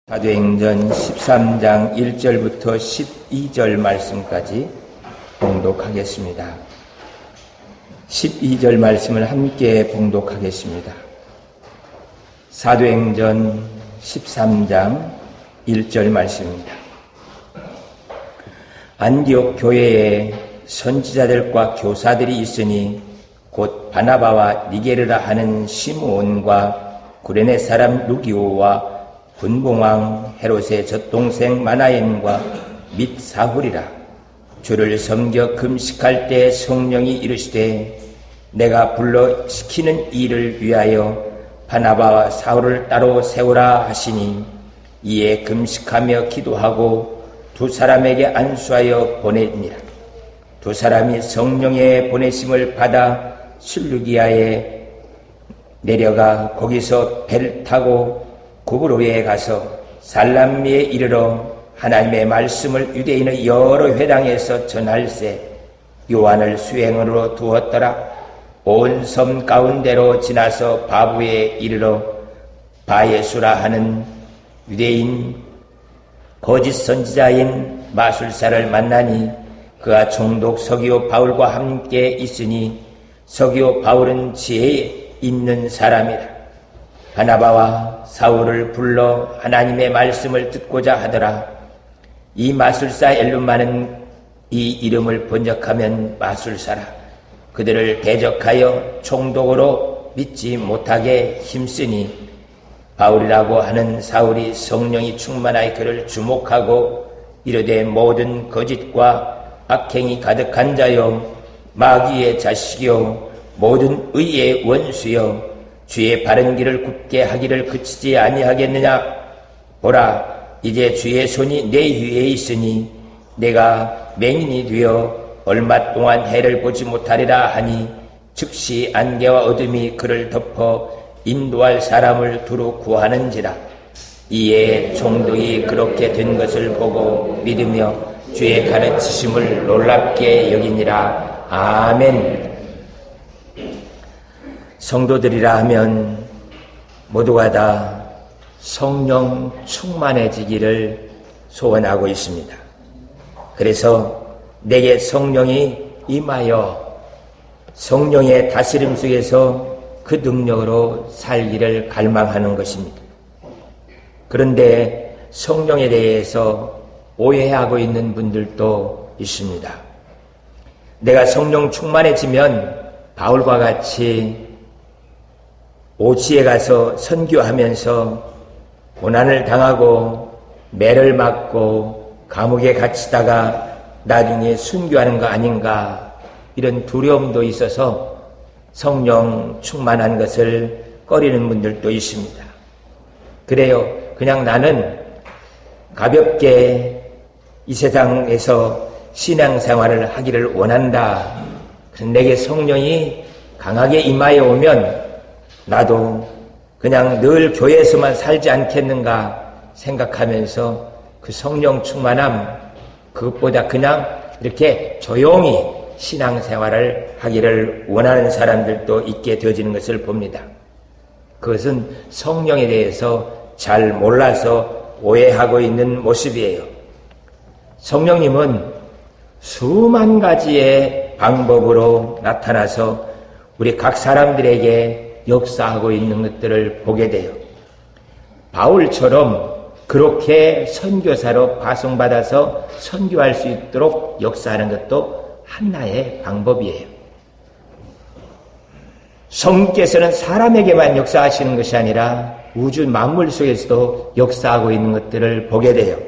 사도행전 13장 1절부터 12절 말씀까지 봉독하겠습니다. 12절 말씀을 함께 봉독하겠습니다. 사도행전 13장 1절 말씀입니다. 안디옥 교회에 선지자들과 교사들이 있으니 곧 바나바와 니게르라 하는 시므온과 구레네 사람 루기오와 분봉왕 헤롯의 젖동생 마나엔과 및 사울이라. 주를 섬겨 금식할 때 성령이 이르시되 내가 불러 시키는 일을 위하여 바나바와 사울을 따로 세우라 하시니 이에 금식하며 기도하고 두 사람에게 안수하여 보내니라. 두 사람이 성령의 보내심을 받아 실루기아에 내려가 거기서 배를 타고 구브로에 가서 살람미에 이르러 하나님의 말씀을 유대인의 여러 회당에서 전할세 요한을 수행으로 두었더라. 온 섬 가운데로 지나서 바부에 이르러 바예수라 하는 유대인 거짓 선지자인 마술사를 만나니 그가 총독 서기오 바울과 함께 있으니 서기오 바울은 지혜에 있는 사람이라. 바나바와 사울을 불러 하나님의 말씀을 듣고자 하더라. 이 마술사 엘루마는 이 이름을 번역하면 마술사라. 그들을 대적하여 총독으로 믿지 못하게 힘쓰니 바울이라고 하는 사울이 성령이 충만하여 그를 주목하고 이르되 모든 거짓과 악행이 가득한 자요 마귀의 자식이요 모든 의의 원수요 주의 바른 길을 굽게 하기를 그치지 아니하겠느냐. 보라 이제 주의 손이 내 위에 있으니 내가 맹인이 되어 얼마 동안 해를 보지 못하리라 하니 즉시 안개와 어둠이 그를 덮어 인도할 사람을 두루 구하는지라. 이에 총독이 그렇게 된 것을 보고 믿으며 주의 가르치심을 놀랍게 여기니라. 아멘. 성도들이라 하면 모두가 다 성령 충만해지기를 소원하고 있습니다. 그래서 내게 성령이 임하여 성령의 다스림 속에서 그 능력으로 살기를 갈망하는 것입니다. 그런데 성령에 대해서 오해하고 있는 분들도 있습니다. 내가 성령 충만해지면 바울과 같이 오지에 가서 선교하면서 고난을 당하고 매를 맞고 감옥에 갇히다가 나중에 순교하는 거 아닌가 이런 두려움도 있어서 성령 충만한 것을 꺼리는 분들도 있습니다. 그래요. 그냥 나는 가볍게 이 세상에서 신앙생활을 하기를 원한다. 내게 성령이 강하게 임하여 오면 나도 그냥 늘 교회에서만 살지 않겠는가 생각하면서 그 성령 충만함 그것보다 그냥 이렇게 조용히 신앙생활을 하기를 원하는 사람들도 있게 되어지는 것을 봅니다. 그것은 성령에 대해서 잘 몰라서 오해하고 있는 모습이에요. 성령님은 수만 가지의 방법으로 나타나서 우리 각 사람들에게 역사하고 있는 것들을 보게 돼요. 바울처럼 그렇게 선교사로 파송받아서 선교할 수 있도록 역사하는 것도 하나의 방법이에요. 성령께서는 사람에게만 역사하시는 것이 아니라 우주 만물 속에서도 역사하고 있는 것들을 보게 돼요.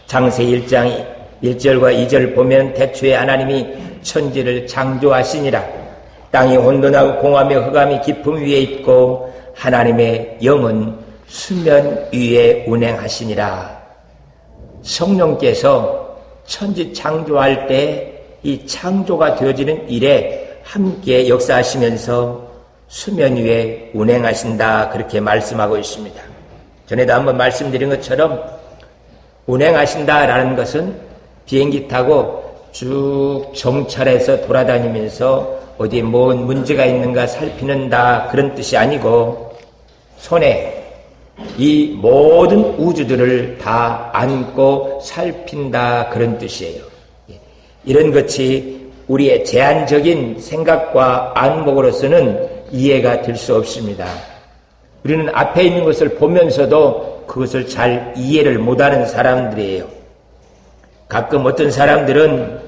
창세기 1장 1절과 2절을 보면 태초에 하나님이 천지를 창조하시니라. 땅이 혼돈하고 공하며 흑암이 깊음 위에 있고 하나님의 영은 수면 위에 운행하시니라. 성령께서 천지 창조할 때 이 창조가 되어지는 일에 함께 역사하시면서 수면 위에 운행하신다 그렇게 말씀하고 있습니다. 전에도 한번 말씀드린 것처럼 운행하신다라는 것은 비행기 타고 쭉 정찰해서 돌아다니면서 어디에 뭔 문제가 있는가 살피는다 그런 뜻이 아니고 손에 이 모든 우주들을 다 안고 살핀다, 그런 뜻이에요. 이런 것이 우리의 제한적인 생각과 안목으로서는 이해가 될 수 없습니다. 우리는 앞에 있는 것을 보면서도 그것을 잘 이해를 못하는 사람들이에요. 가끔 어떤 사람들은,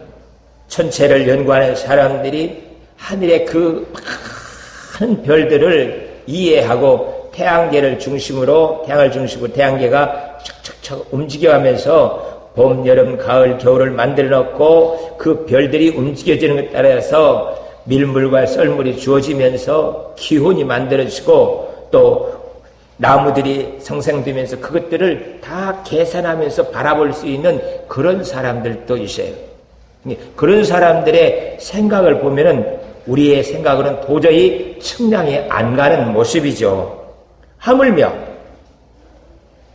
천체를 연구하는 사람들이 하늘의 그 많은 별들을 이해하고 태양을 중심으로 태양계가 척척척 움직여가면서 봄, 여름, 가을, 겨울을 만들어 놓고 그 별들이 움직여지는 것에 따라서 밀물과 썰물이 주어지면서 기온이 만들어지고 또 나무들이 생성되면서 그것들을 다 계산하면서 바라볼 수 있는 그런 사람들도 있어요. 그런 사람들의 생각을 보면은 우리의 생각으로는 도저히 측량이 안 가는 모습이죠. 하물며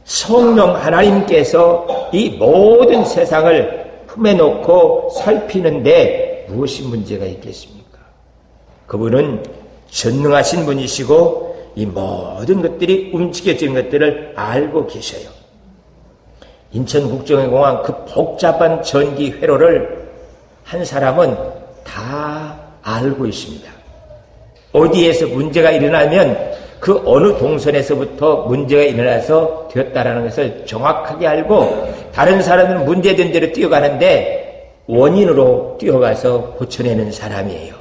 성령 하나님께서 이 모든 세상을 품에 놓고 살피는데 무엇이 문제가 있겠습니까? 그분은 전능하신 분이시고 이 모든 것들이 움직여지는 것들을 알고 계셔요. 인천국제공항 그 복잡한 전기 회로를 한 사람은 다 알고 있습니다. 어디에서 문제가 일어나면 그 어느 동선에서부터 문제가 일어나서 되었다라는 것을 정확하게 알고 다른 사람은 문제된 대로 뛰어가는데 원인으로 뛰어가서 고쳐내는 사람이에요.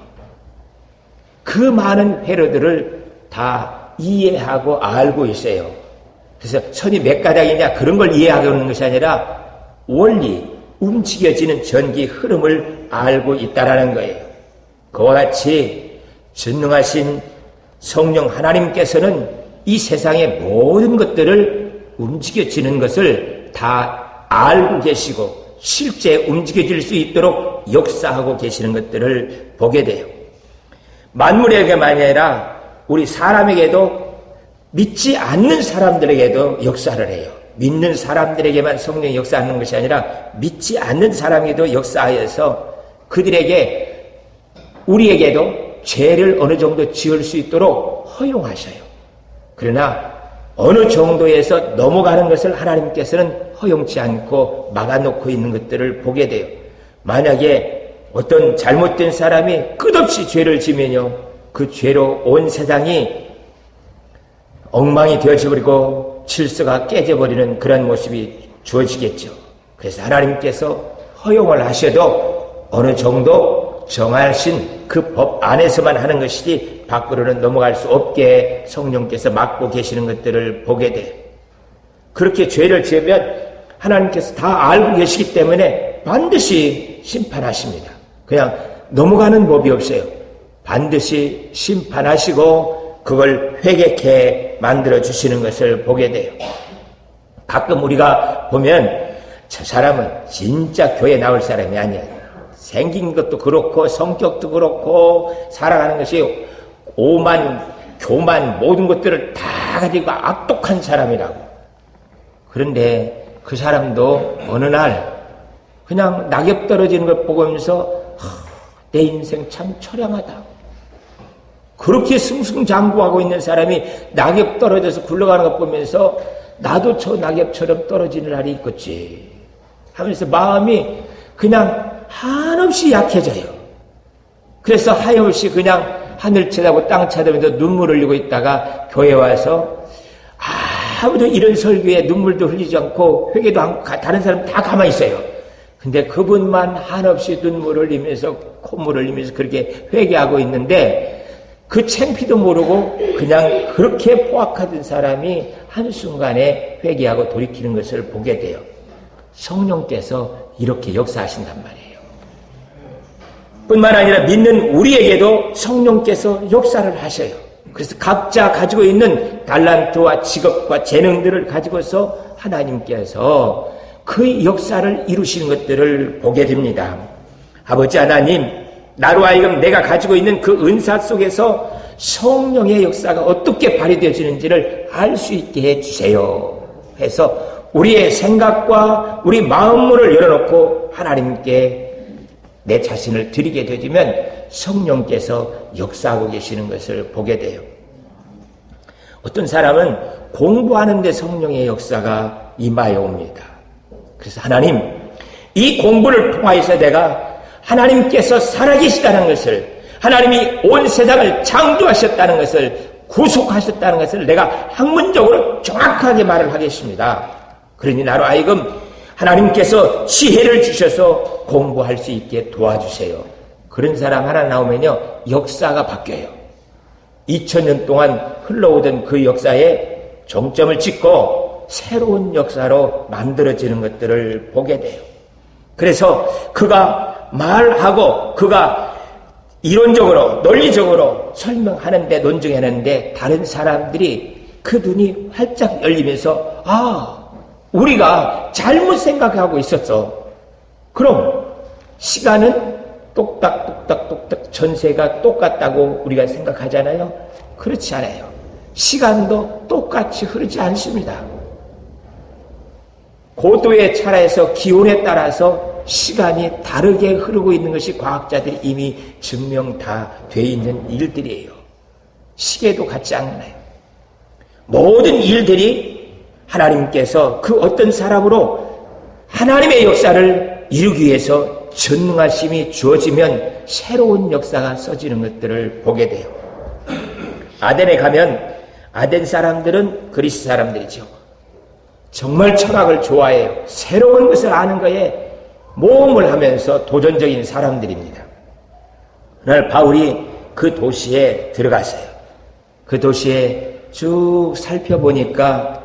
그 많은 회로들을 다 이해하고 알고 있어요. 그래서 선이 몇 가닥이냐 그런 걸 이해하고 있는 것이 아니라 원리, 움직여지는 전기 흐름을 알고 있다라는 거예요. 그와 같이 전능하신 성령 하나님께서는 이 세상의 모든 것들을 움직여지는 것을 다 알고 계시고 실제 움직여질 수 있도록 역사하고 계시는 것들을 보게 돼요. 만물에게만 아니라 우리 사람에게도 믿지 않는 사람들에게도 역사를 해요. 믿는 사람들에게만 성령이 역사하는 것이 아니라 믿지 않는 사람에게도 역사하여서 그들에게 우리에게도 죄를 어느 정도 지을 수 있도록 허용하셔요. 그러나 어느 정도에서 넘어가는 것을 하나님께서는 허용치 않고 막아놓고 있는 것들을 보게 돼요. 만약에 어떤 잘못된 사람이 끝없이 죄를 지면요, 그 죄로 온 세상이 엉망이 되어져버리고 질서가 깨져버리는 그런 모습이 주어지겠죠. 그래서 하나님께서 허용을 하셔도 어느 정도 정하신 그 법 안에서만 하는 것이지 밖으로는 넘어갈 수 없게 성령께서 막고 계시는 것들을 보게 돼요. 그렇게 죄를 지으면 하나님께서 다 알고 계시기 때문에 반드시 심판하십니다. 그냥 넘어가는 법이 없어요. 반드시 심판하시고 그걸 회개케 만들어주시는 것을 보게 돼요. 가끔 우리가 보면 저 사람은 진짜 교회 나올 사람이 아니야. 생긴 것도 그렇고 성격도 그렇고 살아가는 것이 오만, 교만 모든 것들을 다 가지고 악독한 사람이라고. 그런데 그 사람도 어느 날 그냥 낙엽 떨어지는 걸 보면서 내 인생 참 처량하다. 그렇게 승승장구하고 있는 사람이 낙엽 떨어져서 굴러가는 것 보면서 나도 저 낙엽처럼 떨어지는 날이 있겠지 하면서 마음이 그냥 한없이 약해져요. 그래서 하염없이 그냥 하늘 쳐다보고 땅 쳐다보면서 눈물 흘리고 있다가 교회 와서 아무도 이런 설교에 눈물도 흘리지 않고 회개도 않고 다른 사람 다 가만히 있어요. 근데 그분만 한없이 눈물을 흘리면서 콧물을 흘리면서 그렇게 회개하고 있는데 그 창피도 모르고 그냥 그렇게 포악하던 사람이 한순간에 회개하고 돌이키는 것을 보게 돼요. 성령께서 이렇게 역사하신단 말이에요. 뿐만 아니라 믿는 우리에게도 성령께서 역사를 하셔요. 그래서 각자 가지고 있는 달란트와 직업과 재능들을 가지고서 하나님께서 그 역사를 이루시는 것들을 보게 됩니다. 아버지 하나님, 나로 하여금 내가 가지고 있는 그 은사 속에서 성령의 역사가 어떻게 발휘되어지는지를 알 수 있게 해주세요. 해서 우리의 생각과 우리 마음문을 열어놓고 하나님께 내 자신을 드리게 되면 성령께서 역사하고 계시는 것을 보게 돼요. 어떤 사람은 공부하는 데 성령의 역사가 임하여 옵니다. 그래서 하나님, 이 공부를 통하여서 내가 하나님께서 살아계시다는 것을, 하나님이 온 세상을 창조하셨다는 것을, 구속하셨다는 것을 내가 학문적으로 정확하게 말을 하겠습니다. 그러니 나로 하여금 하나님께서 지혜를 주셔서 공부할 수 있게 도와주세요. 그런 사람 하나 나오면요, 역사가 바뀌어요. 2000년 동안 흘러오던 그 역사에 정점을 찍고 새로운 역사로 만들어지는 것들을 보게 돼요. 그래서 그가 말하고 그가 이론적으로 논리적으로 설명하는데, 논증하는데 다른 사람들이 그 눈이 활짝 열리면서 우리가 잘못 생각하고 있었어. 그럼 시간은 똑딱똑딱똑딱 전세가 똑같다고 우리가 생각하잖아요. 그렇지 않아요. 시간도 똑같이 흐르지 않습니다. 고도의 차라에서 기온에 따라서 시간이 다르게 흐르고 있는 것이 과학자들이 이미 증명 다 돼 있는 일들이에요. 시계도 같지 않나요? 모든 일들이 하나님께서 그 어떤 사람으로 하나님의 역사를 이루기 위해서 전능하심이 주어지면 새로운 역사가 써지는 것들을 보게 돼요. 아덴에 가면 아덴 사람들은 그리스 사람들이죠. 정말 철학을 좋아해요. 새로운 것을 아는 거에 모험을 하면서 도전적인 사람들입니다. 그날 바울이 그 도시에 들어갔어요. 그 도시에 쭉 살펴보니까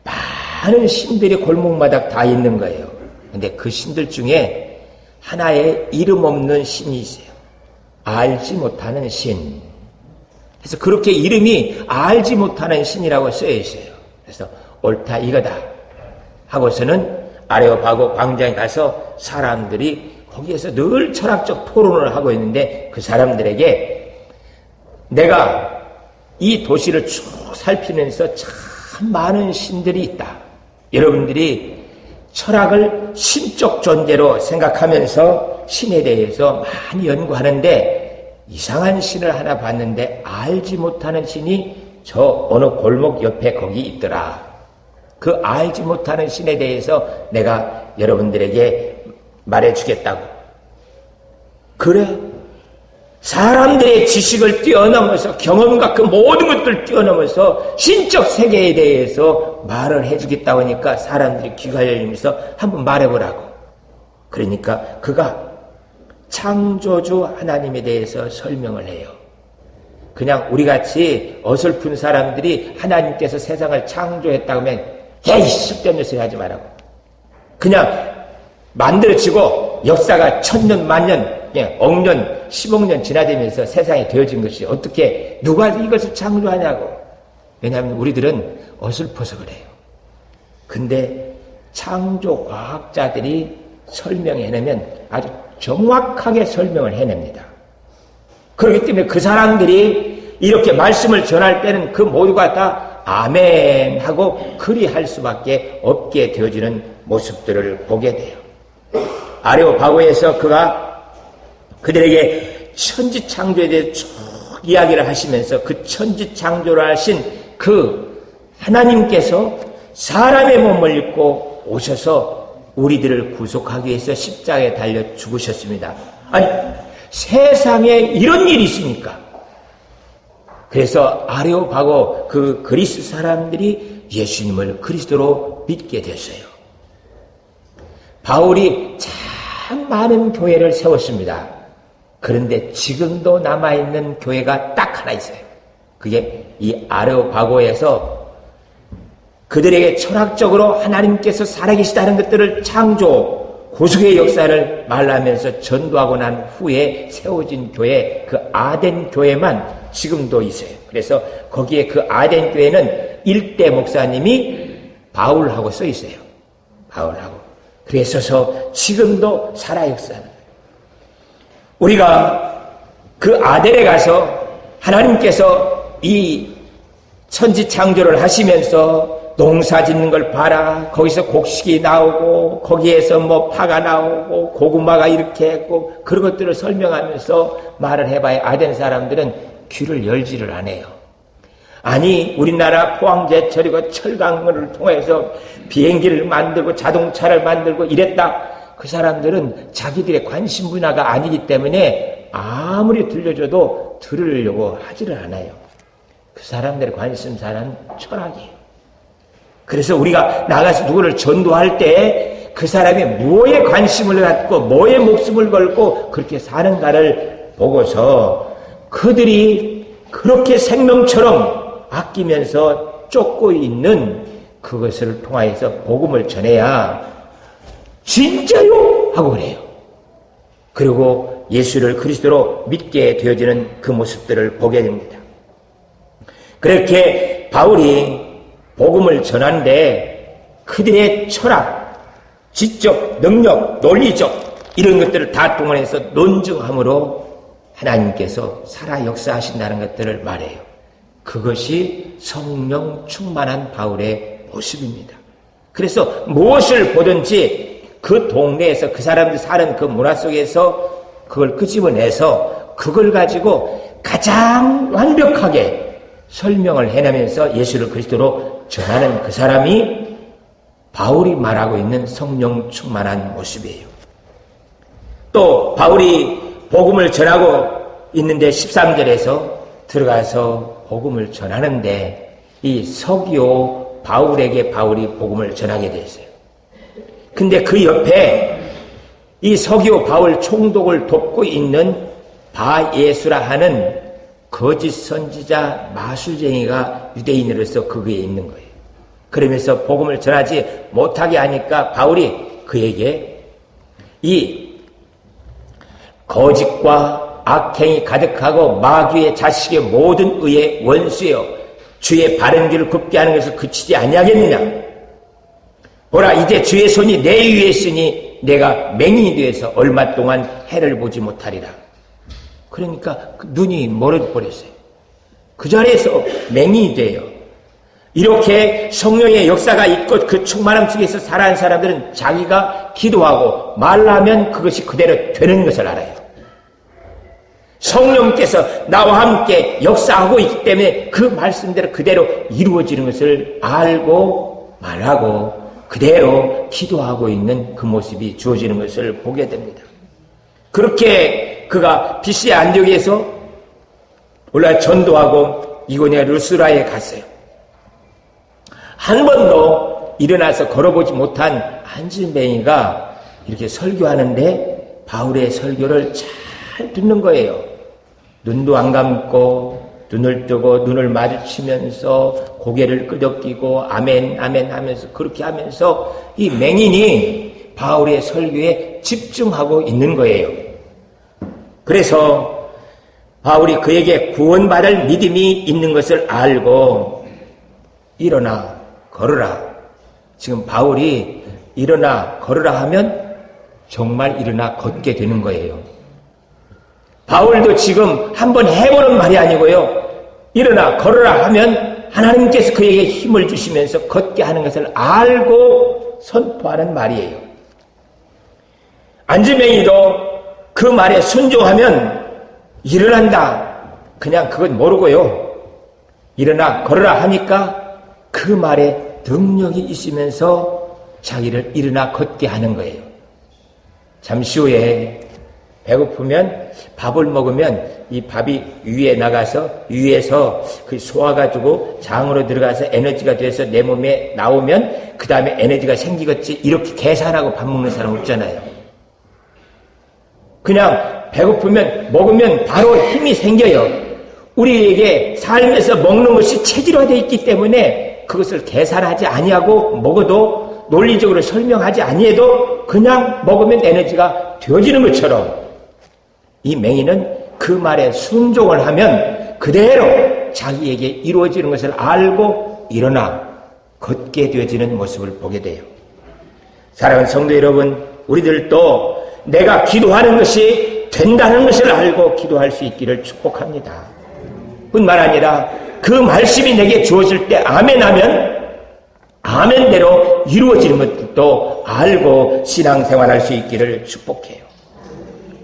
많은 신들이 골목마다 다 있는 거예요. 근데 그 신들 중에 하나의 이름 없는 신이 있어요. 알지 못하는 신. 그래서 그렇게 이름이 알지 못하는 신이라고 쓰여 있어요. 그래서 옳다 이거다 하고서는 아레오파고 광장에 가서 사람들이 거기에서 늘 철학적 토론을 하고 있는데, 그 사람들에게 내가 이 도시를 쭉 살피면서 참 많은 신들이 있다. 여러분들이 철학을 신적 존재로 생각하면서 신에 대해서 많이 연구하는데 이상한 신을 하나 봤는데 알지 못하는 신이 저 어느 골목 옆에 거기 있더라. 그 알지 못하는 신에 대해서 내가 여러분들에게 말해주겠다고. 그래? 사람들의 지식을 뛰어넘어서 경험과 그 모든 것들을 뛰어넘어서 신적 세계에 대해서 말을 해주겠다고 하니까 사람들이 귀가 열리면서 한번 말해보라고. 그러니까 그가 창조주 하나님에 대해서 설명을 해요. 그냥 우리같이 어설픈 사람들이 하나님께서 세상을 창조했다고 하면 에이 쓸데없는 소리 하지 말라고. 그냥 만들어지고 역사가 1000년, 만년, 억년, 10억 년 지나되면서 세상에 되어진 것이 어떻게 누가 이것을 창조하냐고. 왜냐하면 우리들은 어설퍼서 그래요. 근데 창조 과학자들이 설명해내면 아주 정확하게 설명을 해냅니다. 그렇기 때문에 그 사람들이 이렇게 말씀을 전할 때는 그 모두가 다 아멘 하고 그리할 수밖에 없게 되어지는 모습들을 보게 돼요. 아레오파고에서 그가 그들에게 천지창조에 대해 쭉 이야기를 하시면서 그 천지창조를 하신 그 하나님께서 사람의 몸을 입고 오셔서 우리들을 구속하기 위해서 십자가에 달려 죽으셨습니다. 아니, 세상에 이런 일이 있습니까? 그래서 아레오파고 그 그리스 사람들이 예수님을 그리스도로 믿게 됐어요. 바울이 참 많은 교회를 세웠습니다. 그런데 지금도 남아있는 교회가 딱 하나 있어요. 그게 이 아레오파고에서 그들에게 철학적으로 하나님께서 살아계시다는 것들을 창조, 구속의 역사를 말하면서 전도하고 난 후에 세워진 교회, 그 아덴 교회만 지금도 있어요. 그래서 거기에 그 아덴 교회는 일대 목사님이 바울하고 써 있어요. 바울하고. 그래서 지금도 살아 역사는. 우리가 그 아덴에 가서 하나님께서 이 천지 창조를 하시면서 농사 짓는 걸 봐라. 거기서 곡식이 나오고 거기에서 뭐 파가 나오고 고구마가 이렇게 했고 그런 것들을 설명하면서 말을 해봐야 아덴 사람들은 귀를 열지를 않아요. 아니 우리나라 포항제철이고 철강을 통해서 비행기를 만들고 자동차를 만들고 이랬다. 그 사람들은 자기들의 관심 분야가 아니기 때문에 아무리 들려줘도 들으려고 하지를 않아요. 그 사람들의 관심사는 철학이에요. 그래서 우리가 나가서 누구를 전도할 때 그 사람이 뭐에 관심을 갖고 뭐에 목숨을 걸고 그렇게 사는가를 보고서 그들이 그렇게 생명처럼 아끼면서 쫓고 있는 그것을 통하여서 복음을 전해야 진짜요? 하고 그래요. 그리고 예수를 그리스도로 믿게 되어지는 그 모습들을 보게 됩니다. 그렇게 바울이 복음을 전하는데 그들의 철학, 지적, 능력, 논리적 이런 것들을 다 동원해서 논증함으로 하나님께서 살아 역사하신다는 것들을 말해요. 그것이 성령 충만한 바울의 모습입니다. 그래서 무엇을 보든지 그 동네에서 그 사람들이 사는 그 문화 속에서 그걸 끄집어내서 그걸 가지고 가장 완벽하게 설명을 해내면서 예수를 그리스도로 전하는 그 사람이 바울이 말하고 있는 성령 충만한 모습이에요. 또 바울이 복음을 전하고 있는데 13절에서 들어가서 복음을 전하는데 이 서기오 바울에게 바울이 복음을 전하게 됐어요. 근데 그 옆에 이 서기오 바울 총독을 돕고 있는 바예수라 하는 거짓 선지자 마술쟁이가 유대인으로서 거기에 있는 거예요. 그러면서 복음을 전하지 못하게 하니까 바울이 그에게 이 거짓과 악행이 가득하고 마귀의 자식의 모든 의의 원수여 주의 바른 길을 굽게 하는 것을 그치지 아니하겠느냐. 보라 이제 주의 손이 내 위에 있으니 내가 맹인이 되어서 얼마 동안 해를 보지 못하리라. 그러니까 눈이 멀어버렸어요. 그 자리에서 맹인이 돼요. 이렇게 성령의 역사가 있고 그 충만함 속에서 살아가는 사람들은 자기가 기도하고 말하면 그것이 그대로 되는 것을 알아요. 성령께서 나와 함께 역사하고 있기 때문에 그 말씀대로 그대로 이루어지는 것을 알고 말하고 그대로 기도하고 있는 그 모습이 주어지는 것을 보게 됩니다. 그렇게 그가 BC 안디옥에서 올라 전도하고 이고니아 루스라에 갔어요. 한 번도 일어나서 걸어보지 못한 안진뱅이가 이렇게 설교하는데 바울의 설교를 잘 듣는 거예요. 눈도 안 감고 눈을 뜨고 눈을 마주치면서 고개를 끄덕이고 아멘 아멘 하면서 그렇게 하면서 이 맹인이 바울의 설교에 집중하고 있는 거예요. 그래서 바울이 그에게 구원받을 믿음이 있는 것을 알고 일어나 걸으라. 지금 바울이 일어나 걸으라 하면 정말 일어나 걷게 되는 거예요. 바울도 지금 한번 해보는 말이 아니고요. 일어나 걸으라 하면 하나님께서 그에게 힘을 주시면서 걷게 하는 것을 알고 선포하는 말이에요. 안진뱅이도 그 말에 순종하면 일어난다. 그냥 그건 모르고요. 일어나 걸으라 하니까 그 말에 능력이 있으면서 자기를 일어나 걷게 하는 거예요. 잠시 후에 배고프면 밥을 먹으면 이 밥이 위에 나가서 위에서 그 소화가지고 장으로 들어가서 에너지가 돼서 내 몸에 나오면 그 다음에 에너지가 생기겠지 이렇게 계산하고 밥 먹는 사람 없잖아요. 그냥 배고프면 먹으면 바로 힘이 생겨요. 우리에게 삶에서 먹는 것이 체질화되어 있기 때문에 그것을 계산하지 아니하고 먹어도 논리적으로 설명하지 아니해도 그냥 먹으면 에너지가 되어지는 것처럼 이 맹인은 그 말에 순종을 하면 그대로 자기에게 이루어지는 것을 알고 일어나 걷게 되어지는 모습을 보게 돼요. 사랑하는 성도 여러분, 우리들도 내가 기도하는 것이 된다는 것을 알고 기도할 수 있기를 축복합니다. 뿐만 아니라 그 말씀이 내게 주어질 때 아멘하면 아멘대로 이루어지는 것도 알고 신앙생활할 수 있기를 축복해요.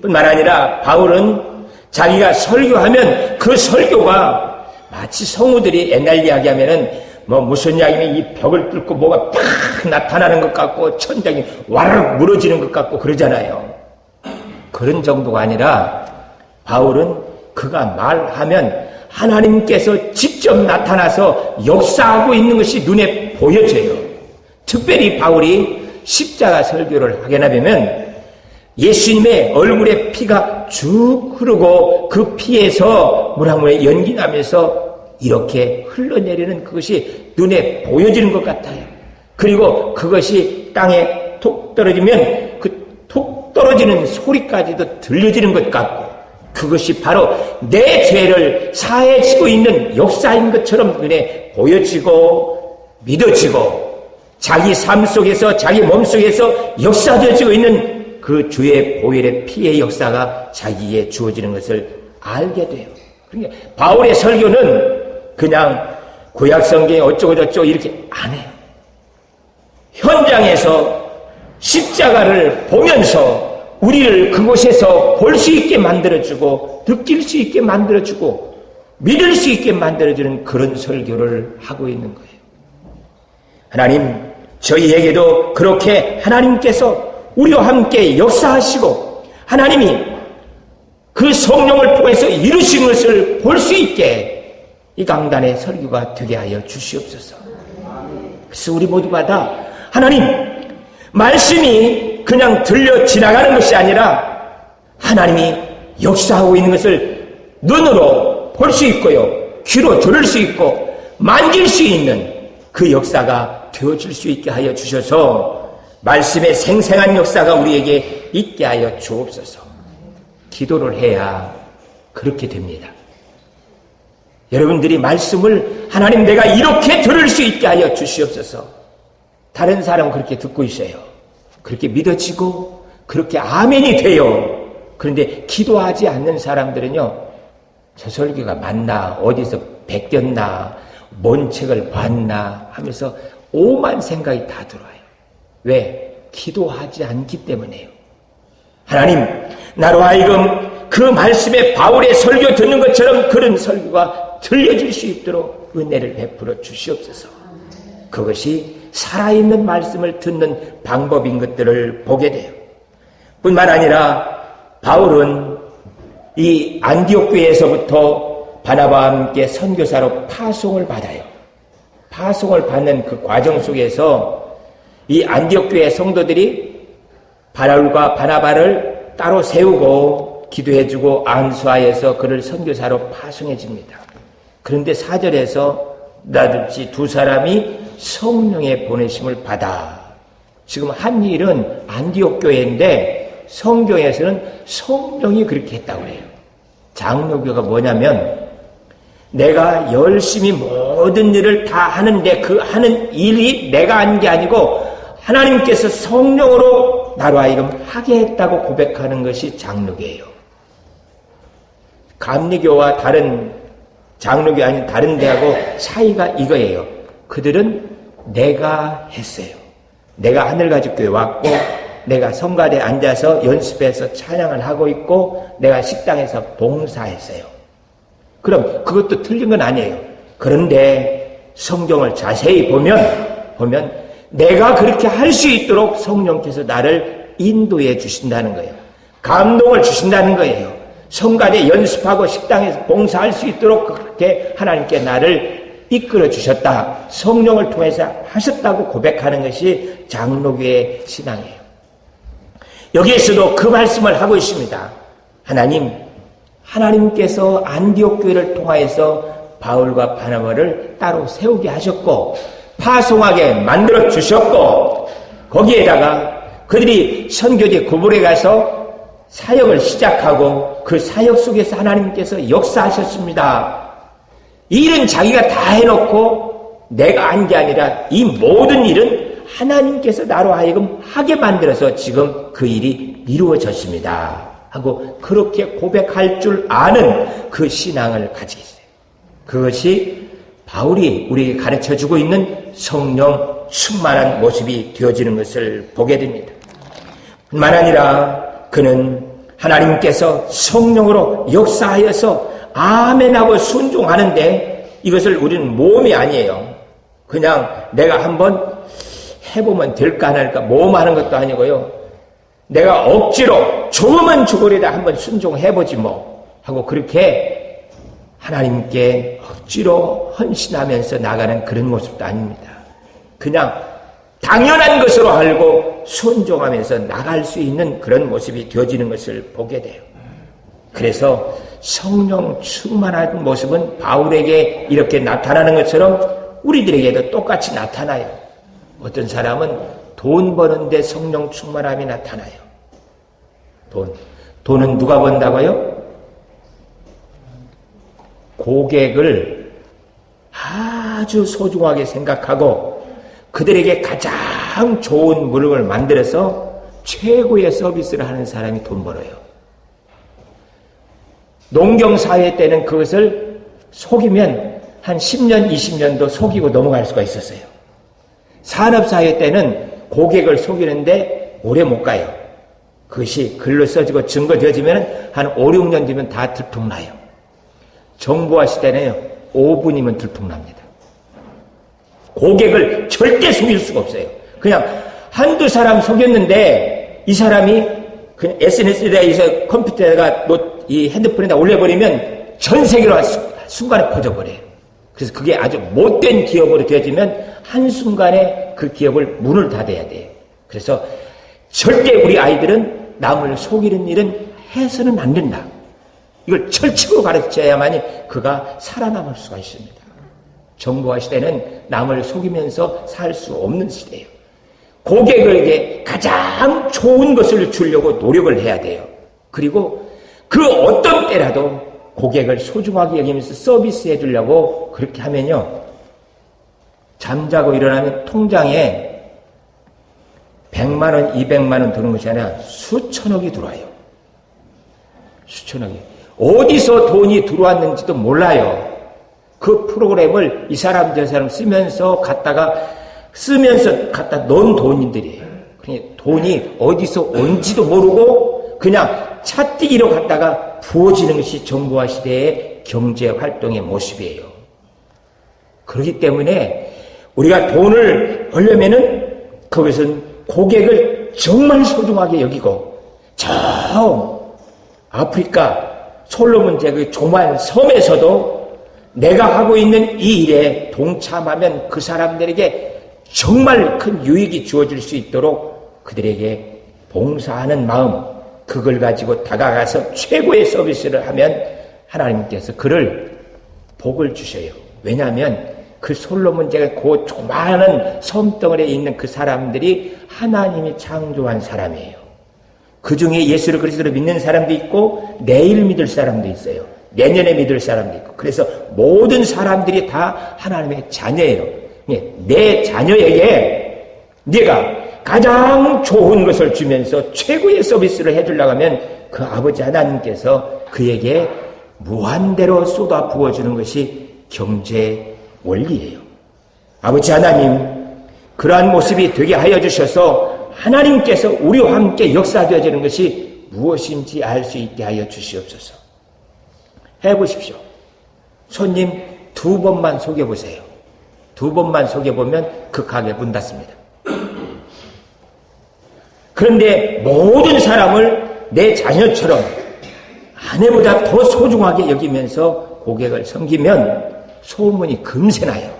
뿐만 아니라 바울은 자기가 설교하면 그 설교가 마치 성우들이 옛날 이야기하면은 뭐 무슨 이야기면 이 벽을 뚫고 뭐가 팍 나타나는 것 같고 천장이 와르르 무너지는 것 같고 그러잖아요. 그런 정도가 아니라 바울은 그가 말하면 하나님께서 직접 나타나서 역사하고 있는 것이 눈에 보여져요. 특별히 바울이 십자가 설교를 하게 되면 예수님의 얼굴에 피가 쭉 흐르고 그 피에서 물 한 모에 연기 나면서 이렇게 흘러내리는 그것이 눈에 보여지는 것 같아요. 그리고 그것이 땅에 톡 떨어지면 그 톡 떨어지는 소리까지도 들려지는 것 같고 그것이 바로 내 죄를 사해지고 있는 역사인 것처럼 눈에 보여지고 믿어지고 자기 삶 속에서 자기 몸 속에서 역사되어지고 있는 그 주의 보혈의 피의 역사가 자기에게 주어지는 것을 알게 돼요. 그러니까 바울의 설교는 그냥 구약성경에 어쩌고저쩌고 이렇게 안 해요. 현장에서 십자가를 보면서 우리를 그곳에서 볼 수 있게 만들어주고 느낄 수 있게 만들어주고 믿을 수 있게 만들어주는 그런 설교를 하고 있는 거예요. 하나님, 저희에게도 그렇게 하나님께서 우리와 함께 역사하시고 하나님이 그 성령을 통해서 이루신 것을 볼 수 있게 이 강단의 설교가 되게 하여 주시옵소서. 그래서 우리 모두가 다 하나님, 말씀이 그냥 들려 지나가는 것이 아니라 하나님이 역사하고 있는 것을 눈으로 볼 수 있고요, 귀로 들을 수 있고 만질 수 있는 그 역사가 되어질 수 있게 하여 주셔서 말씀의 생생한 역사가 우리에게 있게 하여 주옵소서. 기도를 해야 그렇게 됩니다. 여러분들이 말씀을 하나님 내가 이렇게 들을 수 있게 하여 주시옵소서. 다른 사람은 그렇게 듣고 있어요. 그렇게 믿어지고 그렇게 아멘이 돼요. 그런데 기도하지 않는 사람들은요, 저 설교가 맞나, 어디서 베꼈나, 뭔 책을 봤나 하면서 오만 생각이 다 들어와요. 왜? 기도하지 않기 때문에요. 하나님, 나로 하여금 그 말씀에 바울의 설교 듣는 것처럼 그런 설교가 들려질 수 있도록 은혜를 베풀어 주시옵소서. 그것이 살아있는 말씀을 듣는 방법인 것들을 보게 돼요. 뿐만 아니라 바울은 이 안디옥 교회에서부터 바나바와 함께 선교사로 파송을 받아요. 파송을 받는 그 과정 속에서 이 안디옥 교회 성도들이 바울과 바나바를 따로 세우고 기도해주고 안수하여서 그를 선교사로 파송해줍니다. 그런데 4절에서 나같이 두 사람이 성령의 보내심을 받아. 지금 한 일은 안디옥 교회인데 성경에서는 성령이 그렇게 했다고 해요. 장로교가 뭐냐면 내가 열심히 모든 일을 다 하는데 그 하는 일이 내가 한 게 아니고 하나님께서 성령으로 나로 하여금 하게 했다고 고백하는 것이 장로교예요. 감리교와 다른 장로교 아닌 다른 데하고 차이가 이거예요. 그들은 내가 했어요. 내가 하늘가족교회 왔고 내가 성가대에 앉아서 연습해서 찬양을 하고 있고 내가 식당에서 봉사했어요. 그럼 그것도 틀린 건 아니에요. 그런데 성경을 자세히 보면 내가 그렇게 할 수 있도록 성령께서 나를 인도해 주신다는 거예요. 감동을 주신다는 거예요. 성가대 연습하고 식당에서 봉사할 수 있도록 그렇게 하나님께 나를 이끌어 주셨다. 성령을 통해서 하셨다고 고백하는 것이 장로교의 신앙이에요. 여기에서도 그 말씀을 하고 있습니다. 하나님께서 안디옥 교회를 통하여서 바울과 바나바를 따로 세우게 하셨고 파송하게 만들어 주셨고 거기에다가 그들이 선교지 구불에 가서 사역을 시작하고 그 사역 속에서 하나님께서 역사하셨습니다. 이 일은 자기가 다 해놓고 내가 한 게 아니라 이 모든 일은 하나님께서 나로 하여금 하게 만들어서 지금 그 일이 이루어졌습니다. 하고 그렇게 고백할 줄 아는 그 신앙을 가지고 있어요. 그것이 바울이 우리에게 가르쳐주고 있는 성령 충만한 모습이 되어지는 것을 보게 됩니다. 뿐만 아니라 그는 하나님께서 성령으로 역사하여서 아멘하고 순종하는데 이것을 우리는 모험이 아니에요. 그냥 내가 한번 해보면 될까 안 할까 모험하는 것도 아니고요. 내가 억지로 죽으면 죽으리라 한번 순종해보지 뭐 하고 그렇게 하나님께 억지로 헌신하면서 나가는 그런 모습도 아닙니다. 그냥 당연한 것으로 알고 순종하면서 나갈 수 있는 그런 모습이 되어지는 것을 보게 돼요. 그래서 성령 충만한 모습은 바울에게 이렇게 나타나는 것처럼 우리들에게도 똑같이 나타나요. 어떤 사람은 돈 버는데 성령 충만함이 나타나요. 돈은 누가 번다고요? 고객을 아주 소중하게 생각하고 그들에게 가장 좋은 물건을 만들어서 최고의 서비스를 하는 사람이 돈 벌어요. 농경사회 때는 그것을 속이면 한 10년, 20년도 속이고 넘어갈 수가 있었어요. 산업사회 때는 고객을 속이는데 오래 못 가요. 그것이 글로 써지고 증거되어지면 한 5, 6년 뒤면 다 들통나요. 정보화 시대는요, 5분이면 들통납니다. 고객을 절대 속일 수가 없어요. 그냥 한두 사람 속였는데 이 사람이 그냥 SNS에서 컴퓨터에다가 이 핸드폰에다 올려버리면 전 세계로 순간에 퍼져버려요. 그래서 그게 아주 못된 기업으로 되어지면 한순간에 그 기업을 문을 닫아야 돼요. 그래서 절대 우리 아이들은 남을 속이는 일은 해서는 안 된다. 이걸 철칙으로 가르쳐야만이 그가 살아남을 수가 있습니다. 정보화 시대는 남을 속이면서 살 수 없는 시대예요. 고객에게 가장 좋은 것을 주려고 노력을 해야 돼요. 그리고 그 어떤 때라도 고객을 소중하게 여기면서 서비스해 주려고 그렇게 하면요. 잠자고 일어나면 통장에 100만 원, 200만 원 드는 것이 아니라 수천억이 들어와요. 수천억이. 어디서 돈이 들어왔는지도 몰라요. 그 프로그램을 이 사람 저 사람 쓰면서 갖다 넣은 돈들이에요. 그러니까 돈이 어디서 온지도 모르고 그냥 차뜨기로 갖다가 부어지는 것이 정보화 시대의 경제 활동의 모습이에요. 그렇기 때문에 우리가 돈을 벌려면은 그것은 고객을 정말 소중하게 여기고 저 아프리카 솔로몬 제국의 조만 섬에서도 내가 하고 있는 이 일에 동참하면 그 사람들에게 정말 큰 유익이 주어질 수 있도록 그들에게 봉사하는 마음, 그걸 가지고 다가가서 최고의 서비스를 하면 하나님께서 그를 복을 주셔요. 왜냐하면 그 솔로몬 제국 그 조만한 섬덩어리에 있는 그 사람들이 하나님이 창조한 사람이에요. 그 중에 예수를 그리스도로 믿는 사람도 있고 내일 믿을 사람도 있어요. 내년에 믿을 사람도 있고. 그래서 모든 사람들이 다 하나님의 자녀예요. 내 자녀에게 네가 가장 좋은 것을 주면서 최고의 서비스를 해주려고 하면 그 아버지 하나님께서 그에게 무한대로 쏟아 부어주는 것이 경제 원리예요. 아버지 하나님, 그러한 모습이 되게 하여 주셔서 하나님께서 우리와 함께 역사되어지는 것이 무엇인지 알 수 있게 하여 주시옵소서. 해보십시오. 손님 2번만 속여보세요. 2번만 속여보면 그 가게 문 닫습니다. 그런데 모든 사람을 내 자녀처럼 아내보다 더 소중하게 여기면서 고객을 섬기면 소문이 금세 나요.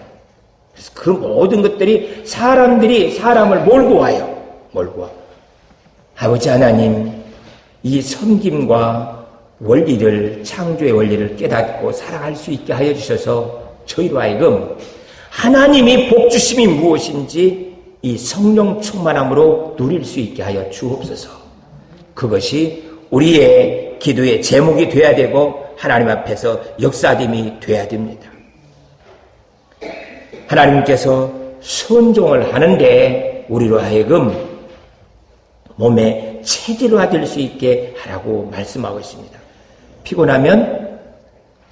그래서 그 모든 것들이 사람들이 사람을 몰고 와요. 몰고 와. 아버지 하나님, 이 섬김과 원리를, 창조의 원리를 깨닫고 살아갈 수 있게 하여 주셔서 저희로 하여금 하나님이 복주심이 무엇인지 이 성령 충만함으로 누릴 수 있게 하여 주옵소서. 그것이 우리의 기도의 제목이 돼야 되고 하나님 앞에서 역사됨이 돼야 됩니다. 하나님께서 순종을 하는데 우리로 하여금 몸에 체질화될 수 있게 하라고 말씀하고 있습니다. 피곤하면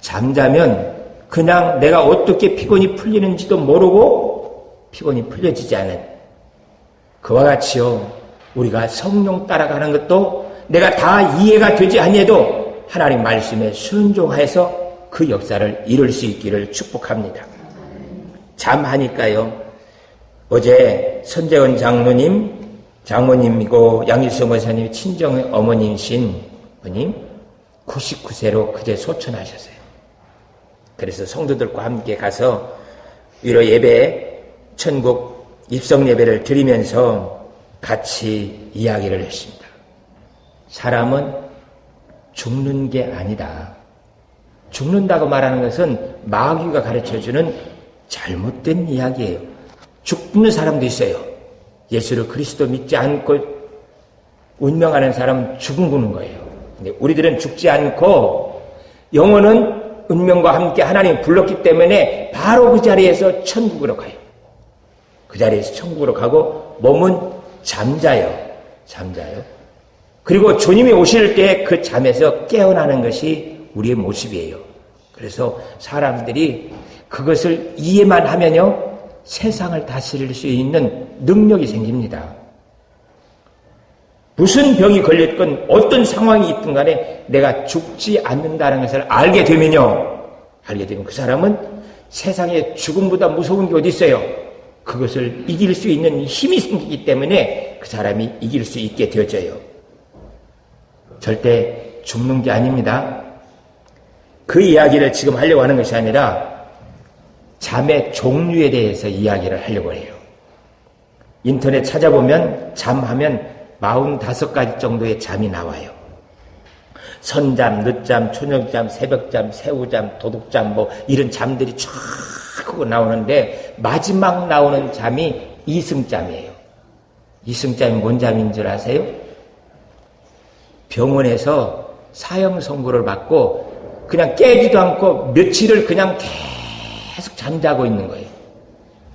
잠자면 그냥 내가 어떻게 피곤이 풀리는지도 모르고 피곤이 풀려지지 않은 그와 같이요. 우리가 성령 따라가는 것도 내가 다 이해가 되지 아니해도 하나님 말씀에 순종해서 그 역사를 이룰 수 있기를 축복합니다. 잠하니까요. 어제 선재원 장모님이고 양일성 권사님이 친정 어머님이신 분이 99세로 그제 소천하셨어요. 그래서 성도들과 함께 가서 위로 예배, 천국 입성 예배를 드리면서 같이 이야기를 했습니다. 사람은 죽는 게 아니다. 죽는다고 말하는 것은 마귀가 가르쳐주는 잘못된 이야기예요. 죽는 사람도 있어요. 예수를 그리스도 믿지 않고 운명하는 사람은 죽은 거예요. 근데 우리들은 죽지 않고 영혼은 운명과 함께 하나님이 불렀기 때문에 바로 그 자리에서 천국으로 가요. 그 자리에서 천국으로 가고 몸은 잠자요. 그리고 주님이 오실 때 그 잠에서 깨어나는 것이 우리의 모습이에요. 그래서 사람들이 그것을 이해만 하면요, 세상을 다스릴 수 있는 능력이 생깁니다. 무슨 병이 걸렸건 어떤 상황이 있든 간에 내가 죽지 않는다는 것을 알게 되면 그 사람은 세상에 죽음보다 무서운 게 어디 있어요? 그것을 이길 수 있는 힘이 생기기 때문에 그 사람이 이길 수 있게 되어져요. 절대 죽는 게 아닙니다. 그 이야기를 지금 하려고 하는 것이 아니라 잠의 종류에 대해서 이야기를 하려고 해요. 인터넷 찾아보면 잠하면 45가지 정도의 잠이 나와요. 선잠, 늦잠, 초녁잠, 새벽잠, 새우잠, 도둑잠 이런 잠들이 쫙 나오는데 마지막 나오는 잠이 이승잠이에요. 이승잠이 뭔 잠인 줄 아세요? 병원에서 사형 선고를 받고 그냥 깨지도 않고 며칠을 그냥 계속 잠자고 있는 거예요.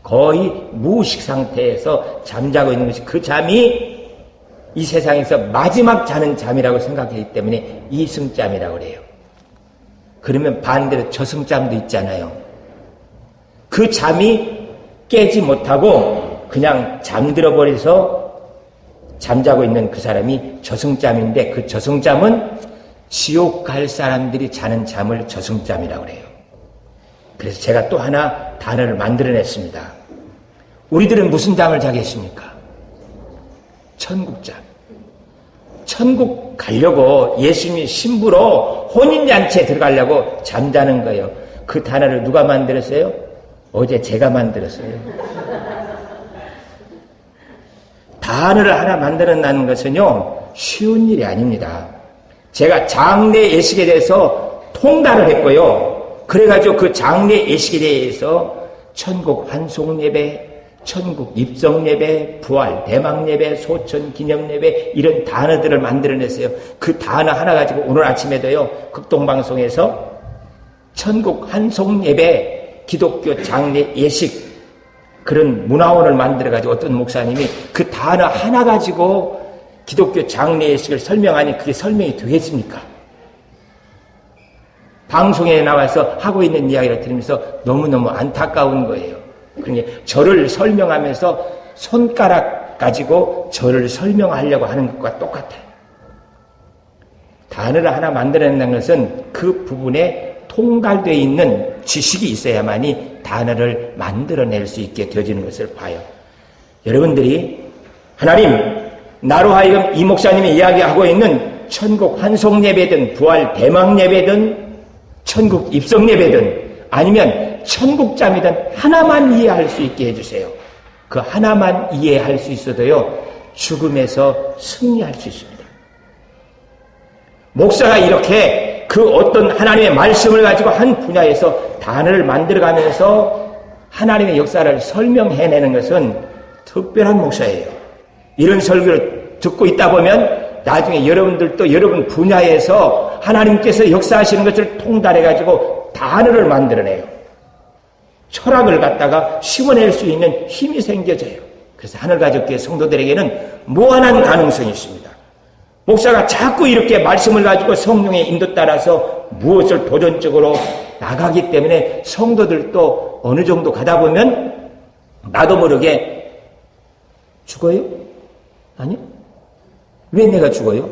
거의 무의식 상태에서 잠자고 있는 것이 그 잠이 이 세상에서 마지막 자는 잠이라고 생각하기 때문에 이승잠이라고 그래요. 그러면 반대로 저승잠도 있잖아요. 그 잠이 깨지 못하고 그냥 잠들어 버려서 잠자고 있는 그 사람이 저승잠인데 그 저승잠은 지옥 갈 사람들이 자는 잠을 저승잠이라고 그래요. 그래서 제가 또 하나 단어를 만들어냈습니다. 우리들은 무슨 잠을 자겠습니까? 천국잠. 천국 가려고 예수님이 신부로 혼인잔치에 들어가려고 잠자는 거예요. 그 단어를 누가 만들었어요? 어제 제가 만들었어요. 단어를 하나 만들어내는 것은요, 쉬운 일이 아닙니다. 제가 장례 예식에 대해서 통달을 했고요. 그래가지고 그 장례 예식에 대해서 천국 환송 예배, 천국 입성 예배, 부활 대망 예배, 소천 기념 예배 이런 단어들을 만들어냈어요. 그 단어 하나 가지고 오늘 아침에도요, 극동방송에서 천국 환송 예배, 기독교 장례 예식 그런 문화원을 만들어가지고 어떤 목사님이 그 단어 하나 가지고 기독교 장례 예식을 설명하니 그게 설명이 되겠습니까? 방송에 나와서 하고 있는 이야기를 들으면서 너무너무 안타까운 거예요. 그러니까 저를 설명하면서 손가락 가지고 저를 설명하려고 하는 것과 똑같아요. 단어를 하나 만들어낸다는 것은 그 부분에 통달되어 있는 지식이 있어야만이 단어를 만들어낼 수 있게 되어지는 것을 봐요. 여러분들이 하나님, 나로 하여금 이 목사님이 이야기하고 있는 천국 환송 예배든 부활 대망 예배든 천국 입성 예배든 아니면 천국잠이든 하나만 이해할 수 있게 해주세요. 그 하나만 이해할 수 있어도요, 죽음에서 승리할 수 있습니다. 목사가 이렇게 그 어떤 하나님의 말씀을 가지고 한 분야에서 단어를 만들어가면서 하나님의 역사를 설명해내는 것은 특별한 목사예요. 이런 설교를 듣고 있다 보면 나중에 여러분들도 여러분 분야에서 하나님께서 역사하시는 것을 통달해가지고 단어를 만들어내요. 철학을 갖다가 심어낼 수 있는 힘이 생겨져요. 그래서 하늘가족교회 성도들에게는 무한한 가능성이 있습니다. 목사가 자꾸 이렇게 말씀을 가지고 성령의 인도 따라서 무엇을 도전적으로 나가기 때문에 성도들도 어느 정도 가다 보면 나도 모르게 죽어요? 아니요. 왜 내가 죽어요?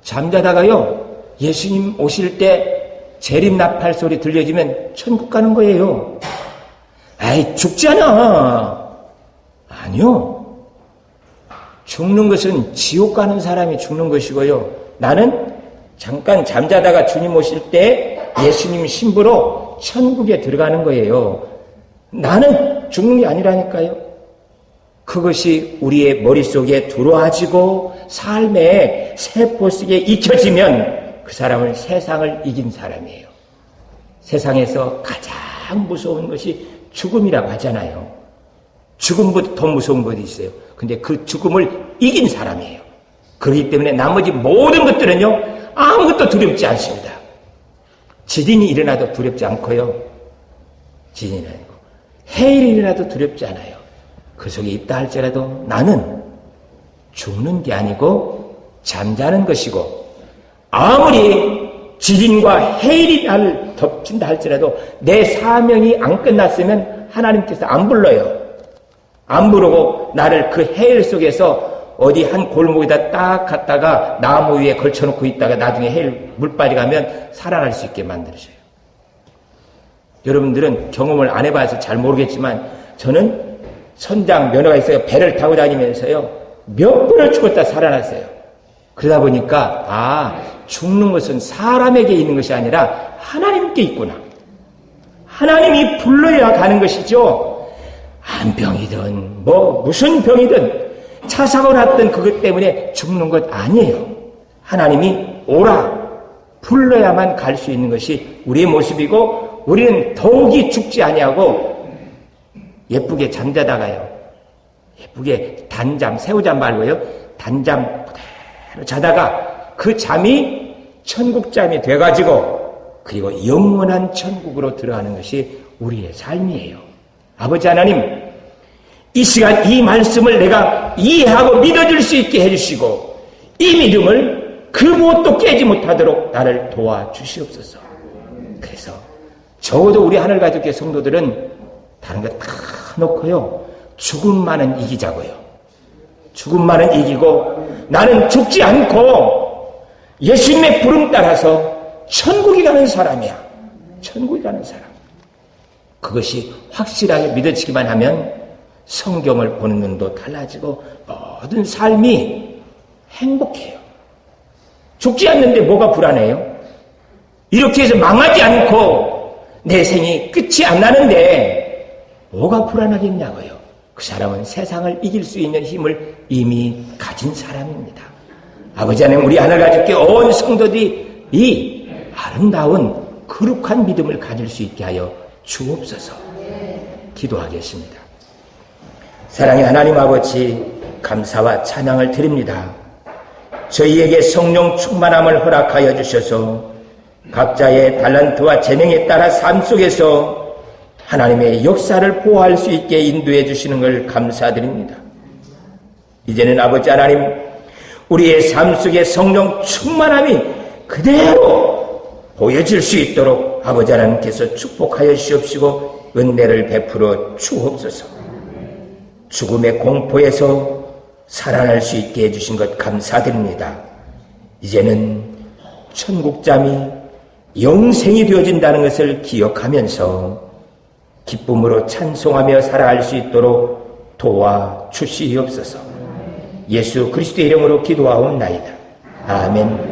잠자다가요, 예수님 오실 때 재림나팔 소리 들려주면 천국 가는 거예요. 아이, 죽잖아. 아니요. 죽는 것은 지옥 가는 사람이 죽는 것이고요. 나는 잠깐 잠자다가 주님 오실 때 예수님 신부로 천국에 들어가는 거예요. 나는 죽는 게 아니라니까요. 그것이 우리의 머릿속에 들어와지고 삶의 세포 속에 익혀지면 그 사람은 세상을 이긴 사람이에요. 세상에서 가장 무서운 것이 죽음이라고 하잖아요. 죽음보다 더 무서운 것이 있어요. 근데 그 죽음을 이긴 사람이에요. 그렇기 때문에 나머지 모든 것들은요, 아무것도 두렵지 않습니다. 지진이 일어나도 두렵지 않고요. 지진이 아니고 해일이 일어나도 두렵지 않아요. 그 속에 있다 할지라도 나는 죽는 게 아니고 잠자는 것이고, 아무리 지진과 해일이 나를 덮친다 할지라도 내 사명이 안 끝났으면 하나님께서 안 불러요. 안 부르고 나를 그 해일 속에서 어디 한 골목에다 딱 갔다가 나무 위에 걸쳐놓고 있다가 나중에 해일 물 빠져가면 살아날 수 있게 만들어줘요. 여러분들은 경험을 안 해봐서 잘 모르겠지만 저는 선장 면허가 있어요. 배를 타고 다니면서요, 몇 번을 죽었다 살아났어요. 그러다 보니까 죽는 것은 사람에게 있는 것이 아니라 하나님께 있구나. 하나님이 불러야 가는 것이죠. 암병이든 무슨 병이든 차 사고 났든 그것 때문에 죽는 것 아니에요. 하나님이 오라 불러야만 갈 수 있는 것이 우리의 모습이고, 우리는 더욱이 죽지 아니하고 예쁘게 잠자다가요, 예쁘게 단잠, 새우잠 말고요, 단잠 그대로 자다가 그 잠이 천국잠이 돼가지고 그리고 영원한 천국으로 들어가는 것이 우리의 삶이에요. 아버지 하나님, 이 시간 이 말씀을 내가 이해하고 믿어줄 수 있게 해주시고, 이 믿음을 그 무엇도 깨지 못하도록 나를 도와주시옵소서. 그래서 적어도 우리 하늘가족의 성도들은 다른 거 다 놓고요, 죽음만은 이기자고요. 죽음만은 이기고 나는 죽지 않고 예수님의 부름 따라서 천국에 가는 사람이야. 천국에 가는 사람. 그것이 확실하게 믿어지기만 하면 성경을 보는 눈도 달라지고 모든 삶이 행복해요. 죽지 않는데 뭐가 불안해요? 이렇게 해서 망하지 않고 내 생이 끝이 안 나는데 뭐가 불안하겠냐고요. 그 사람은 세상을 이길 수 있는 힘을 이미 가진 사람입니다. 아버지 하나님, 우리 하늘가족의 온 성도들이 이 아름다운 거룩한 믿음을 가질 수 있게 하여 주옵소서. 기도하겠습니다. 사랑의 하나님 아버지, 감사와 찬양을 드립니다. 저희에게 성령 충만함을 허락하여 주셔서 각자의 달란트와 재능에 따라 삶 속에서 하나님의 역사를 보호할 수 있게 인도해 주시는 걸 감사드립니다. 이제는 아버지 하나님, 우리의 삶 속에 성령 충만함이 그대로 보여질 수 있도록 아버지 하나님께서 축복하여 주시옵시고 은혜를 베풀어 주옵소서. 죽음의 공포에서 살아날 수 있게 해주신 것 감사드립니다. 이제는 천국잠이 영생이 되어진다는 것을 기억하면서 기쁨으로 찬송하며 살아갈 수 있도록 도와주시옵소서. 예수 그리스도의 이름으로 기도하옵나이다. 아멘.